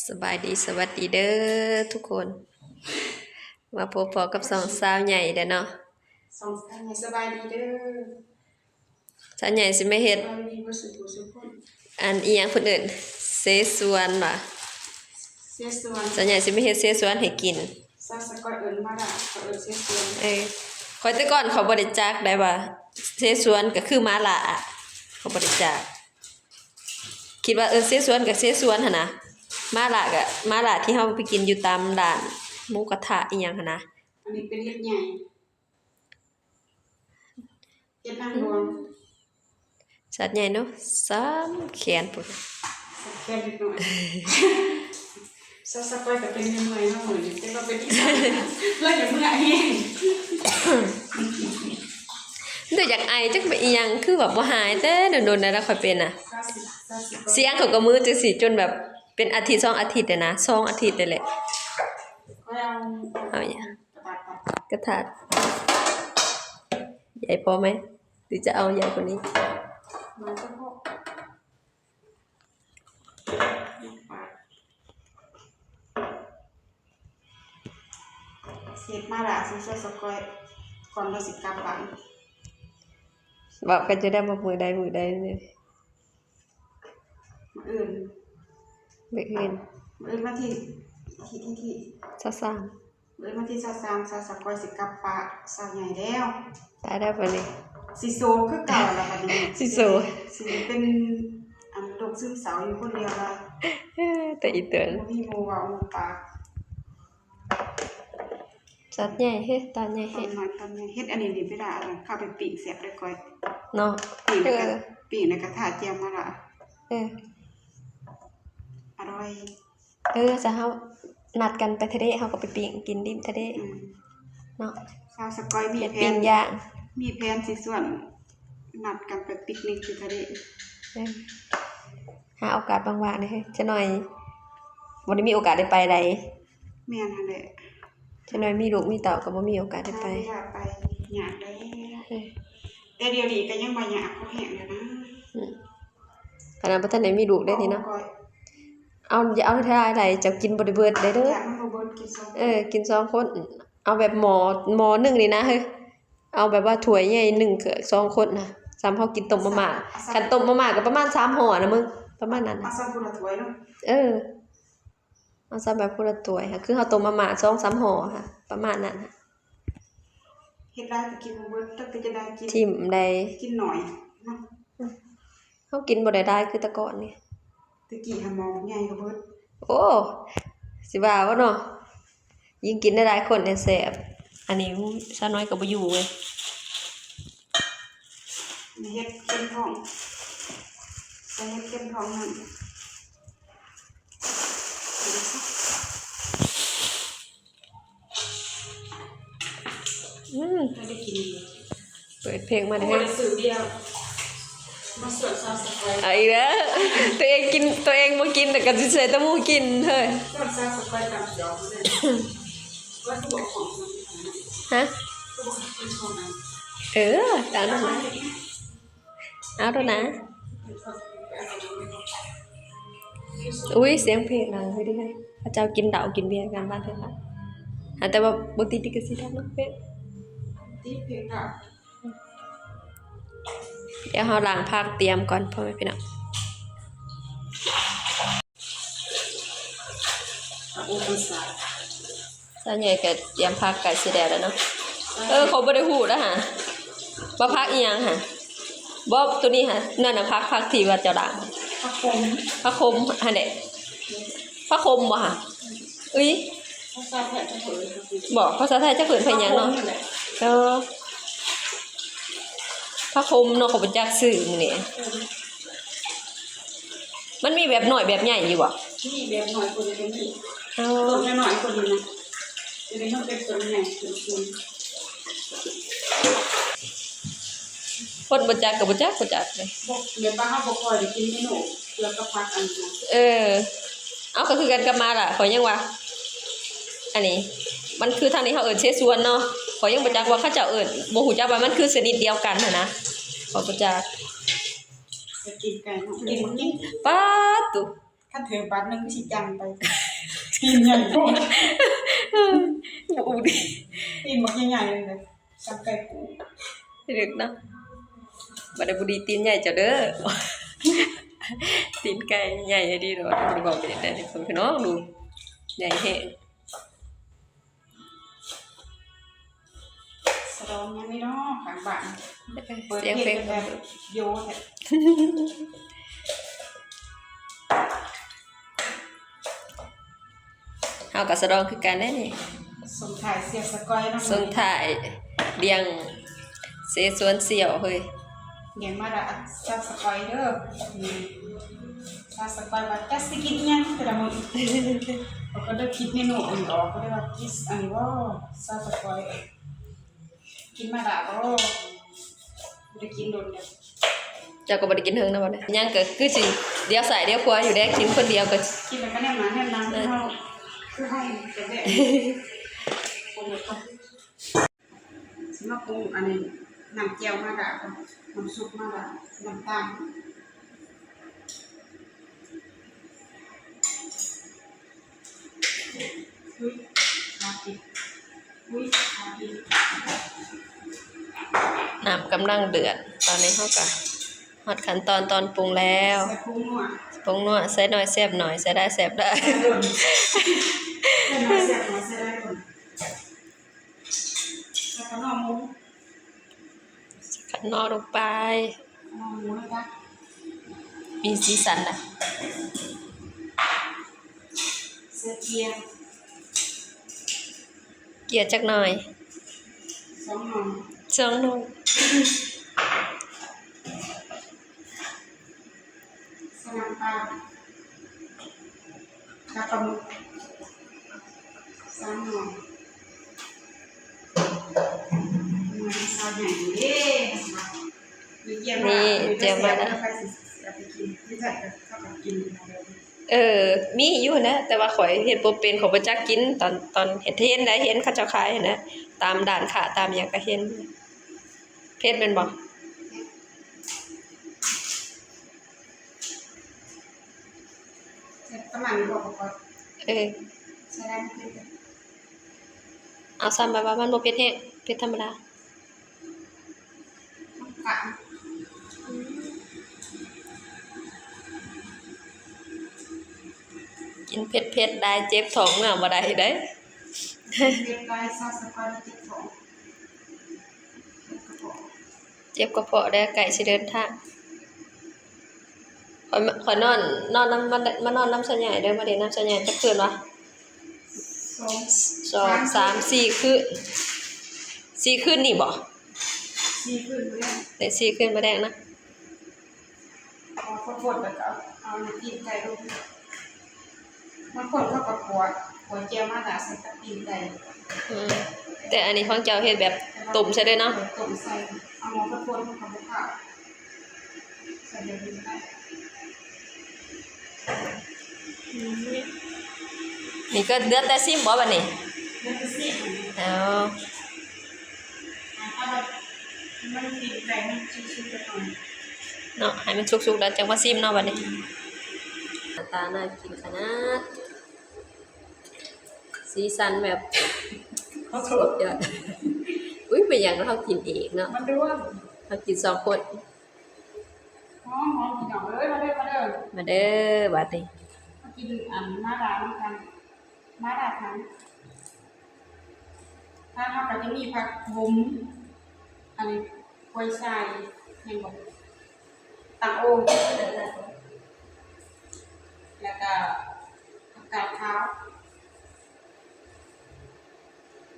สบายดีสวัสดีเด้อทุกคนมาพบพอกับสองสาวใหญ่เด้อเนาะสองสาวใหญ่สบายดีเด้อสาวใหญ่สิไม่เฮ็ดสบายดีบ่สุขสุขคนอันอีหยังเพิ่นเอิ้นเสสวนว่ะเสียส่วนสาวใหญ่สิไม่เฮ็ดเสสวนให้กินซาสกอยเอิ้นมาด่าเขาเอิ้นเสียส่วนข้อยแต่ก่อนเขาบ่ได้จักได้ว่าเสสวนก็คือหมาล่าเขาบ่ได้จักคิดว่าเสสวนก็เสสวนหั่นนะหมาล่าก็หมาล่าที่เฮาไปกินอยู่ตามร้านหมูกระทะอีหยังหั่นนะอันนี้เป็นเฮ็ดใหญ่เฮ็ดนางรวงสัตว์ใหญ่เนาะ3แขนพุ่นแค่นิดหน่อยซาสกอยก็เป็นเมื่อยเนาะมื้อนี้แต่ก็เป็นที่เลยอย่าเมื่อยแฮงเดี๋ยวอยากไอจักไปอีหยังคือแบบบ่หายแต่โดนๆแล้วค่อยเป็นน่ะเสียงเขาก็มือจังซี่จนแบบเป็นอาทิตย์2อาทิตย์เลยนะ2อาทิตย์เลยแหละเอาอย่างกระถาดใหญ่พอไหมหรือจะเอาใหญ่กว่านี้มันก็พอเสร็จมาละซาสกอยก่อนเราสิกลับบ้านบอกกันจะได้มามือใดเนี่ย มื้ออื่นไม่เห็นมื้ออื่นมาที่ซ่ามื้อมาที่23ซาสกอยสิกลับป่าสาวใหญ่แล้วได้ปะนี่สิโซคือเก่าแล้วบัดนี้สิโซสิเป็นโรคซึมเศร้าอยู่คนเดียวละแต่อีเตือนบ่มีหมู่เว้าหมู่ปากสัตว์ใหญ่เฮ็ดตาใหญ่เฮ็ดตอนนี้เฮ็ดอันนี้นี่ไปด่าเข้าไปปิ้งแซ่บได้ก่อยเนาะปิ้งในกระทะแจ่วมาละอร่อยจะเฮานัดกันไปทะเลเฮาก็ไปปิ้งกินริมทะเลเนาะชาวสกอยมีแผนมีแผนสิส่วนนัดกันไปปิกนิกที่ทะเลหาโอกาสว่างๆนี่เฮ้ยจะหน่อยบ่ได้มีโอกาสได้ไปใดแม่นหั่นแหละจะหน่อยมีลูกมีเต้าก็บ่มีโอกาสได้ไปอยากไปอยากได้แต่เดี๋ยวนี้ก็ยังบ่อยากเขาแห้งแล้วนะขนาดบ่ทันได้มีลูกได้นี่เนาะอย่าเอาเท่าใดเจ้ากินบ่ได้เบิดได้เด้อกิน2คนเอาแบบหม้อนึงนี่นะเฮ้ยเอาแบบว่าถ้วยใหญ่1ก็2คนนะซ้ำเฮากินต้มมาม่าคันต้มมาม่าก็ประมาณ3ห่อนะมึงประมาณนั้นเอาซ้ำคนละถ้วยเนาะเอาซ้ำแบบคนละถ้วยค่ะคือเฮาต้มมาม่า2-3ห่อค่ะประมาณนั้นค่ะเฮ็ดได้กินบ่เบิดถ้าก็จะได้กินทิ่มได้กินหน่อยเนาะเฮากินบ่ได้คือแต่ก่อนนี่ตะกี้หาหมอใหญ่ก็เบิดโอ้สิว่าบ่เนาะยิ่งกินได้หลายคนเนี่ยแซ่บอันนี้ซะน้อยก็บ่อยู่เว้ยเฮ็ดเต็มท้องใส่เฮ็ดเต็มท้องนั่นได้กินเปิดเพลงมาได้ให้สื่อเดียวมาสวดซาสกอยเอาอีกแล้วตัวเองกินตัวเองบ่กินแต่ก็สิใส่ตะมูกินเฮ้ยสวดซาสกอยตามยอมเลยว่าตัวของฮะตัวเป็นของนั้นตามนั้นเอาตัวนะอุ้ยเสียงเพลงดังเฮ้ยดิเฮ้ยพระเจ้ากินเหล้ากินเบียร์กันบ้านเถอะค่ะแต่ว่าบ่ติดลิขสิทธิ์เนาะเป๊ะติดเพลงค่ะเดี๋ยวเฮาล้างผักเตรียมก่อนพ่อแม่พี่น้องส่วนใหญ่ก็เตรียมผักไก่สิแล้วเนาะเขาบ่ได้ฮู้นะฮะว่าผักอีหยังฮะบ่ตัวนี้ฮะนั่นน่ะผักที่ว่าเจ้าด่างผักคมหั่นแหละผักคมบ่ฮะบอกภาษาไทยจะเพิ่นเพิ่นหยังเนาะผักคมเนาะเขาบ่จักชื่อมื้อนี้มันมีแบบน้อยแบบใหญ่อยู่บ่มีแบบน้อยกว่านี้ต้นน้อยกว่านี้นะจะได้ต้องเป็นต้นใหญ่ต้นคนบ่จักก็บ่จักเลยเดี๋ยวป้าเฮาบ่ค่อยได้กินเมนูแล้วก็พักอันนั้นเอาก็คือกันกับมาล่ะขอยยังว่าอันนี้มันคือทางนี้เฮาเอิ้นเชซวนเนาะขอยยังบ่จักว่าเขาเจ้าเอิ้นบ่ฮู้จักว่ามันคือชนิดเดียวกันหั่นนะขอยบ่จักจะกินไก่เนาะกินป๊าดตุ ขั้นเถื่อปัดนึงก็สิจังไปตีนใหญ่โคตร อูดิ ตีนบักใหญ่ๆเลยจังไก่ปู ดึกเนาะบ่ได้บ่ดีตีนใหญ่เจ้าเด้อ ตีนไก่ใหญ่ดีเนาะบ่ได้บอกไปได้เพิ่นพี่น้องดูใหญ่แฮง สลองยังไม่เนาะข้างบ้านเปิด เสียง เพ เพ ล ล ง ง แบบโยแท้ เฮาก็สะดองคือกันได้นี่ ส่งถ่ายเสียบสกอยเนาะ ส่งท้ายเลี้ยงเสสวนเสี่ยวเฮ้ย เห็นมาละซาสกอยเด้อนี่ซาสกอยว่าจะสิกินอิหยังแต่ละมื้อเขาก็ได้คิดเมนูอื่นออกก็ได้ว่าคิดอันนี้ว่าซาสกอยกินมาละบ่ได้กินโดนเนี่ย เจ้าก็บ่ได้กินเฮิงนะบ่ได้ยังก็คือสิเดี๋ยวใส่เดี๋ยวครัวอยู่ได้กินคนเดียวก็ กินแล้วก็แนมหนาแนมหลังคือเฮาจะได้คนเดียวก็สิมาปรุงอันนี้น้ำแจ่วมาละน้ำซุปมาละน้ำตาลอุ้ยมากินอุ้ยมากิน น้ำกำลังเดือดตอนนี้เฮาก็ฮอดขั้นตอนปรุงแล้ว ใส่พุงนัว ปรุงนัวใส่น้อยแซ่บหน่อยใส่ได้แซ่บได้ ใส่หล่นใส่น้อยเสียบน้อยใส่ได้หล่นใส่ขนมหมู ขันนอลงไป ขนมหมูนะจ๊ะ มีสีสันนะ ใส่เกี๊ยว เกลียจักหน่อย สองหน่อ ช่องนุ่ง ใส่น้ำปลาปลาปลาหมึกสามหน่อมันซาใหญ่เด้มีเกี๊ยวมาเจียวมาแล้วใครสิเอาไปกินไม่ใช่ก็เข้ากับกินมาเลย มีอยู่นะแต่ว่าข่อยเฮ็ดบ่เป็นขอยบ่จักกินตอนเฮ็ดเห็นได้เห็นเขาเจ้าขายนะตามด่านค้าตามหยังก็เห็นเผ็ดแม่นบ่ ใส่ประมาณนี้บอกก่อน เออ ใส่ได้ไม่เผ็ด เอาซ้ำแบบว่ามันบ่เผ็ดแฮงเผ็ดธรรมดา ค่ะ กินเผ็ดๆได้เจ็บท้องเมื่อบ่ได้เด้ เรียบร้อยซอสสปาเกตตี้ของ เจ็บกระเพาะได้ไก่สิเดินทางข่อยนอนนำมานอนน้ำชะใหญ่เด้อมาเล่นน้ำชะใหญ่จักคืนวะ สอง 2 3 4คืน4คืนนี่บ่ ซีฟู้ดเนี่ย ได้4คืนบ่แดงนะ เอาฟดๆแล้วก็เอาน้ำจิ้มไก่ลงบางคนเขาก็ขัวเจียวมาแล้วใส่กับตีนไก่ แต่อันนี้ของเจ้าเฮ็ดแบบต้มใช่เด้อเนาะ ต้มใส่เอาหม้อฟดๆเขาก็ข้าวใส่เดี๋ยวนี้ได้ นี่ก็เดือดแต่ซิมบ่บัดนี้ เดี๋ยวจะซีดมัน เอา ถ้าเรามันตีนไก่มันชุบๆไปก่อน เนาะให้มันสุกๆแล้วจังว่าซิมเนาะบัดนี้หน้าตาน่ากินขนาดสีสันแบบ เขาส สุ ด ดยอดอุ้ยเป็นหยังเรากินเองเนาะ มันดูว่า เรากิน2คน หอมๆพี่น้องเอ้ยมาเด้อ มาเด้อบัดนี้ มากินมาดาเหมือนกันมาดาทั้งถ้าเขาก็จะมีผักบุ้มอันนี้กล้วยชายยังบอกตังโอ่งแล้วก็ผักกาดขาว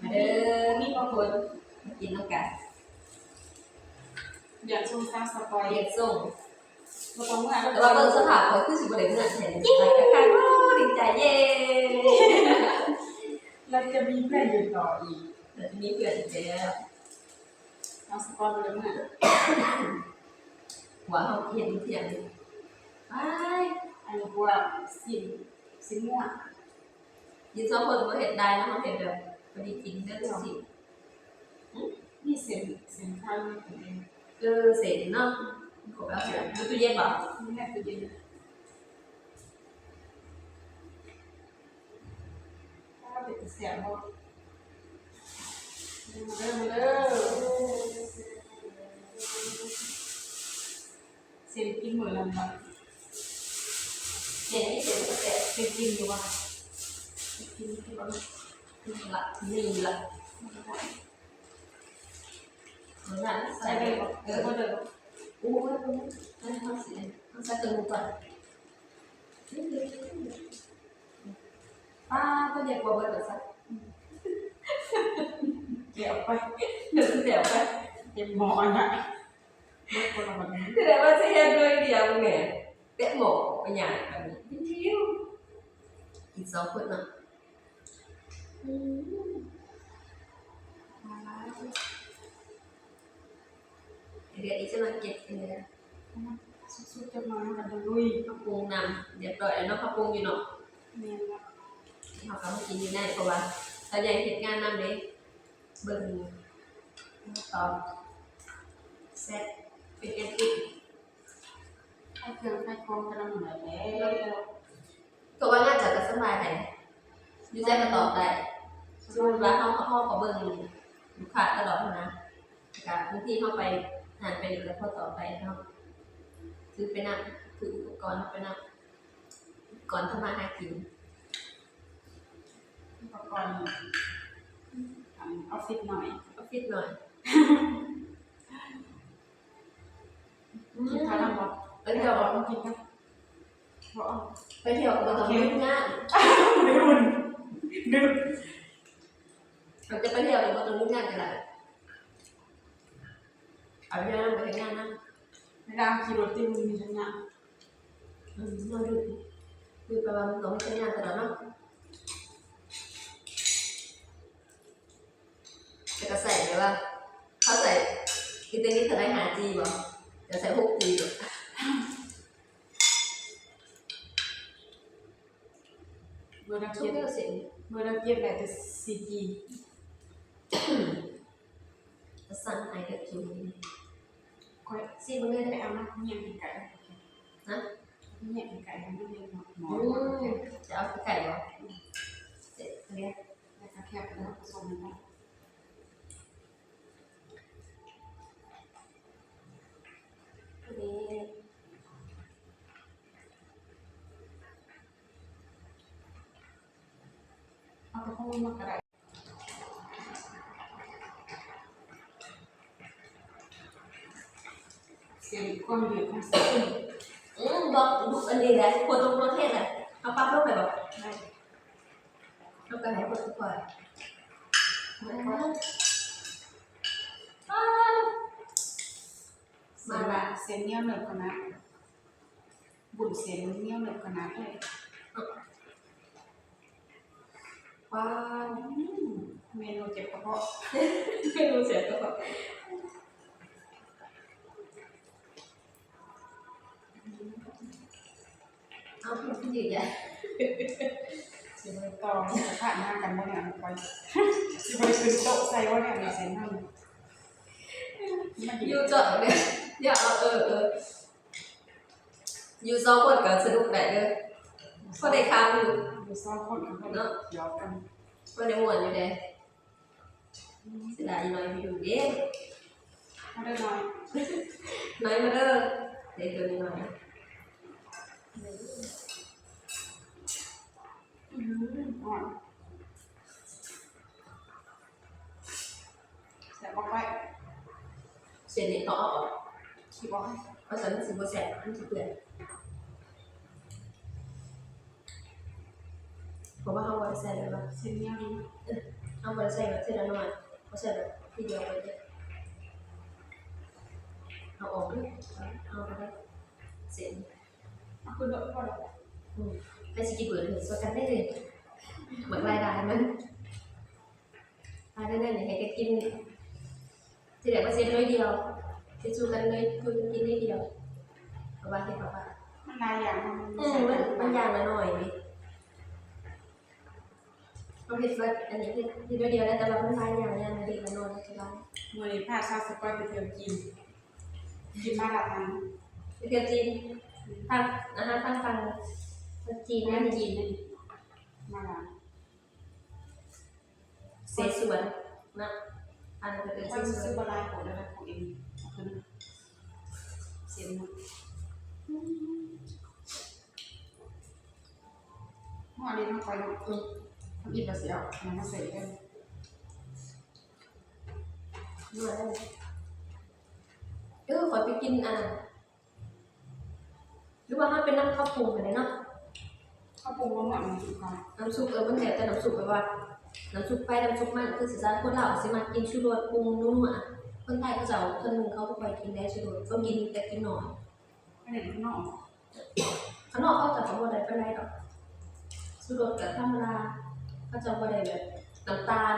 มาเด้อมีบางคนมากินน้ำกัน เดี๋ยวชมซาสปอย เรียกส่ง เราต้องเมื่อ แต่ว่าเบิ่งสภาพเขาคือสิบ่ได้เงินแท้ไปคักๆโอ้ดีใจเย้ เราจะมีเพื่อนอยู่ต่ออีก เราจะมีเพื่อนอีกแล้ว เอาสปอยไปเลยเมื่อ หัวเฮาเทียนไป อันนี้บัวสิม่วง กิน2คนบ่เฮ็ดได้นะเฮาเฮ็ดแบบบ่ได้กินเด้อสิ นี่เสียงข้าวนี่เป็นเอง เสร็จเนาะขอเอาเสียดูตู้เย็นบ่ นี่แหละคือเย็น สียบบ่มาเด้อเสียกินมื้อละบ่เนี่ยนี่เสร็จแล้วแต่ เสียกินอยู่ว่ากินที่บ้านนี่ละนี่ละเหมือนกันใส่ ใส่ ไป ได้บ่บ่ได้บ่ โอ้ยนั่นทำสิต้องใส่ตัวก่อนป้าก็อยากบอกว่าจะใส่ เกี่ยวไป เดี๋ยวเดี๋ยวไป เจ็บหมอนอ่ะบ่คนละมัน คือแต่ว่าจะเห็นด้วยเดียวเนี่ยเตะหมอไปอย่างแบบนี้ทิ้วอีกสองคนนะเดี๋ยวอีกจะมาเก็บเนี่ย สุดๆจะมากันจะลุย ข้าวปรุงนำเดี๋ยวต่อยเนาะข้าวปรุงอยู่เนาะ แม่นละ เขาก็มากินอยู่ได้เพราะว่าตอนใหญ่เหตุงานนำเลยเบิ่งตอบเซ็ตเป็นเอ็นติ ให้เครื่องให้ของกันหมดแล้ว ก็ว่าน่าจะสบายแต่ยูใจมาตอบได้สมมติว่าเขาก็เบิ่งลูกค้าตลอดนะกับบางทีเขาไปหันไปหรือแล้วพอต่อไปเขาซื้อไปนั่งถืออุปกรณ์ไปนั่งก่อนทำมาหากิน อุปกรณ์ออฟฟิศหน่อย ออฟฟิศหน่อย กินข้าวบ่ ไปเที่ยว บ่กินกันบ่ ไปเที่ยวก็ต้องยุ่งงาน ดื่ม เราจะไปเที่ยวก็ต้องยุ่งงานกันแหละเอาเรื่องไปงานนะ เวลาขี่รถติดมีทั้งนั้น เราดูไปว่ามันต้องใช้งานตลอดเนาะแต่ก็ใส่เลยว่าเขาใส่อินเทอร์เน็ตเท่าไรหาจีบ่จะใส่6 จีบ่ เมื่อเรา ช่ว เก็ ง บ นี้ก็เสียง เมื่อเราเก็บได้แต่ 4G สั่งไอเด็กอยู่ ค่อย ซีมันเลย ไป ได้ เอามาเงียบไก่ นะ เงียบไก่มันไม่ได้หมอ จะเอาไก่บ่เสร็จเรียก แล้วก็แคบแล้วผสมมันได้ นี่ เอาไปหุ้มมากระไรเสียงความเดือดของเสียง บอกอันนี้แหละคนตรงประเทศแหละเอาปั๊บลงไปบอก ได้ เอาไก่ให้หมดทุกคนมาละ เส้นเหนียวเหนือขนาดบุญเส้นเหนียวเหนือขนาดเลย ว้าว เมนูเจ็บกระเพาะ ไม่รู้เสียก็แบบเอาพี่ยืดใหญ่ สิบริตองจะผ่านหน้ากันบ่เนี่ยไปสิบริขึ้นโต๊ะใส่ว่าเนี่ยมีเส้นให้มัน ยูจอดเนี่ยอย่าเอายูสองคนก็สนุกได้เลยพอได้คำอยู่ อยู่สองคนกันเนาะหยอกกัน พอได้ม่วนอยู่เด้เสียดายน้อยไปอยู่เด้ ไม่ได้น้อย น้อยมาเด้อเด็กตัวนี้น้อย อ่อนแต่บอกไว้ เสียนี่เขาเอาออก ขี้บอกให้ เพราะฉะนั้นสิบ่แสบมันสิเปื่อยเพราะว่าเขาบ่ได้ใส่เลยว่า เส้นเหนียวนี่ เอาบ่ได้ใส่แบบทีละน้อยบ่ใส่แบบทีเดียวไปเลยเอาออกดิเอาไปเลยเสียน เอาขึ้นรถก็ได้ ไปสิกินเบื่อถึงสกันได้เลยเหมือนรายได้มันรายได้เนี่ยให้แกกินทีเดียวก็เสียน้อยเดียวจะชูกันเลยคือกินได้เดียวประมาณที่ประมาณ มันหลายอย่างมันอย่างละหน่อยดิเราเห็นว่าอันนี้ที่เดียวแล้วแต่ว่ามันหลายอย่างอย่างละเด็กละน้อยใช่ไหม มื่อนี้พาชาวสกอยไปเที่ยวกินมาหลับนั้น ไปเที่ยวจีนทางอาหารทางฝั่งจีน นั่ นั่ น น จี จี น น นี่มาหลับ เสสวนนะอันนั้นเป็น ถ้า เสส ซื้อ วน บลายโผล่ได้โผล่เองคือเสียงหมดหัวเรียนมาคอยเนาะทำอีกแบบเสียวมันมาใส่กัน ขอไปกินอันนั้นหรือว่าถ้าเป็นน้ำข้าวปรุงอะไรเนาะ ข้าวปรุงรวมกับมันสุกก่อน น้ำซุปมันแถมแต่น้ำซุปแบบว่าน้ำซุปไปน้ำซุปมันคือสิซ่าคนเราสิมากินชูรสปรุงนุ่มอ่ะคนไทยเขาจะเอาคนหนึ่งเขาไปกินได้ชูรสก็กินแต่กินหน่อย ไม่ได้ข้างนอก ข้างนอกเขาจะบ่ได้เป็นไรหรอกชูรสกับธรรมดาเขาจะบ่ได้แบบน้ำตาล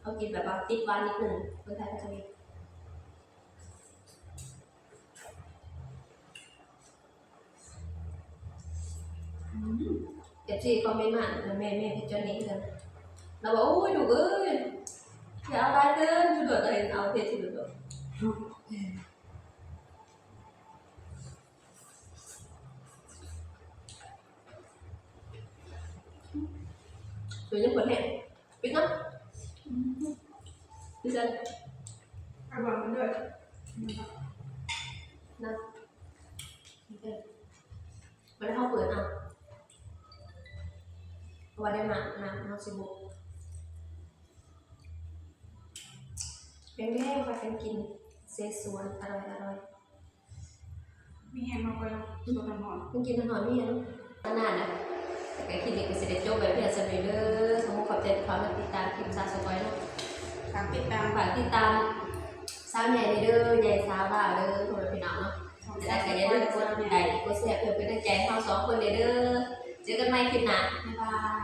เขากินแบบว่าติดหวานนิดหนึ่งคนไทยเขาจะมีเดี๋ยวจีคอมเมนต์มาแม่พี่เจ้านี้กันเราบอกโอ้ยดูเอ้ยอย่าเอาได้เกินชูรสอะไรเอาเทชูรสตัวยังปวดแห้งปิดเนาะดิฉัน เอาวางมันด้วย นะมันได้เข้าเปิดเอาเอาไว้ได้มาน้ำสิบุกเป็นแม่ไปกันกินเซสวนอร่อย มีแห้งมาคอยตัวน้ำหอม มันกินหน่อยไม่เห็นนานนะแต่คลินิกก็สิได้จบแบบพี่อาจารย์เด้อสมมุติขอบใจที่เขามาติดตามคลิปซาสกอยเนาะ ฝากติดตาม ฝากติดตามสาวใหญ่เด้อใหญ่สาวล่าเด้อทุกคนพี่น้องเนาะจะได้กันอย่าลืมกดไลค์กดแชร์เพื่อเป็นกำลังใจให้เราสองคนเด้อเจอกันใหม่คลิปหน้าบ๊ายบาย